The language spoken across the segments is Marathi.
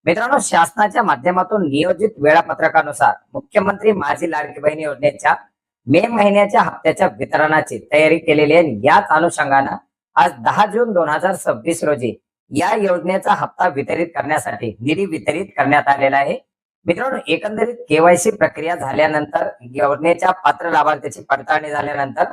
मित्रांनो, शासनाच्या माध्यमातून नियोजित वेळापत्रकानुसार मुख्यमंत्री माझी लाडकी बहीण योजनेच्या मे महिन्याच्या हप्त्याच्या वितरणाची तयारी केलेली आहे. याच अनुषंगानं आज 10 जून 2026 रोजी या योजनेचा हप्ता वितरित करण्यासाठी निधी वितरित करण्यात आलेला आहे. मित्रांनो, एकंदरीत केवायसी प्रक्रिया झाल्यानंतर योजनेच्या पात्र लाभार्थ्याची पडताळणी झाल्यानंतर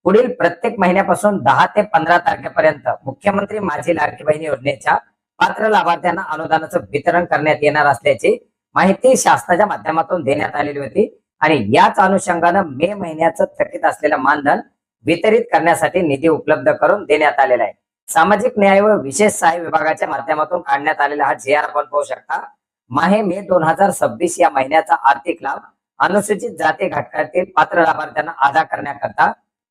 पुढील प्रत्येक महिन्यापासून 10 ते 15 तारखेपर्यंत मुख्यमंत्री माझी लाडकी बहीण योजनेच्या पात्र लाभार्थ्यांना अनुदानाचं वितरण करण्यात येणार असल्याची माहिती शासनाच्या माध्यमातून देण्यात आलेली होती. आणि याच अनुषंगानं मे महिन्याचं थकीत असलेलं मानधन वितरित करण्यासाठी निधी उपलब्ध करून देण्यात आलेला आहे. सामाजिक न्याय व विशेष सहाय्य विभागाच्या माध्यमातून काढण्यात आलेला हा जी आर आपण पाहू शकता. माहे मे 2026 या महिन्याचा आर्थिक लाभ अनुसूचित जाती घटकातील पात्र लाभार्थ्यांना अदा करण्याकरता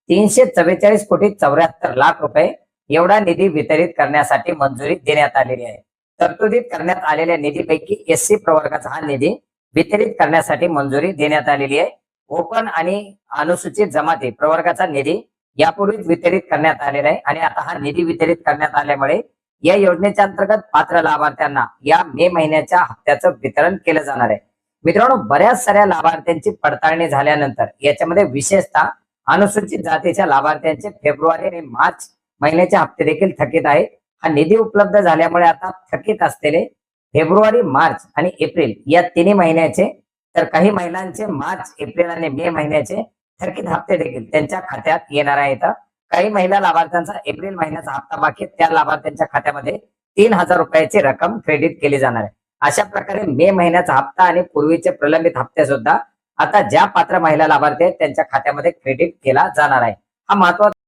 344 कोटी 74 लाख रुपये एवढा निधी वितरित करण्यासाठी मंजुरी देण्यात आलेली आहे. तरतुदीत करण्यात आलेल्या निधीपैकी एससी प्रवर्गाचा हा निधी वितरित करण्यासाठी मंजुरी देण्यात आलेली आहे. ओपन आणि अनुसूचित जमाती प्रवर्गाचा निधी यापूर्वीच वितरित करण्यात आलेला आहे आणि आता हा निधी वितरित करण्यात आल्यामुळे या योजनेच्या अंतर्गत पात्र लाभार्थ्यांना या मे महिन्याच्या हप्त्याचं वितरण केलं जाणार आहे. मित्रांनो, बऱ्याच साऱ्या लाभार्थ्यांची पडताळणी झाल्यानंतर याच्यामध्ये विशेषतः अनुसूचित जातीच्या लाभार्थ्यांचे फेब्रुवारी आणि मार्च महिन्याचे हप्ते देखील थकीत आहे. हा निधी उपलब्ध झाल्यामुळे आता थकीत असलेले फेब्रुवारी, मार्च आणि एप्रिल या तिन्ही महिन्याचे, तर काही महिलांचे मार्च, एप्रिल आणि मे महिन्याचे थकीत हप्ते देखील त्यांच्या खात्यात येणार आहेत. काही महिला लाभार्थ्यांचा एप्रिल महिन्याचा हप्ता बाकी, त्या लाभार्थ्यांच्या खात्यामध्ये 3,000 रुपयाची रक्कम क्रेडिट केली जाणार आहे. अशा प्रकारे मे महिन्याचा हप्ता आणि पूर्वीचे प्रलंबित हप्ते सुद्धा आता ज्या पात्र महिला लाभार्थी आहेत त्यांच्या खात्यामध्ये क्रेडिट केला जाणार आहे. हा महत्वाचा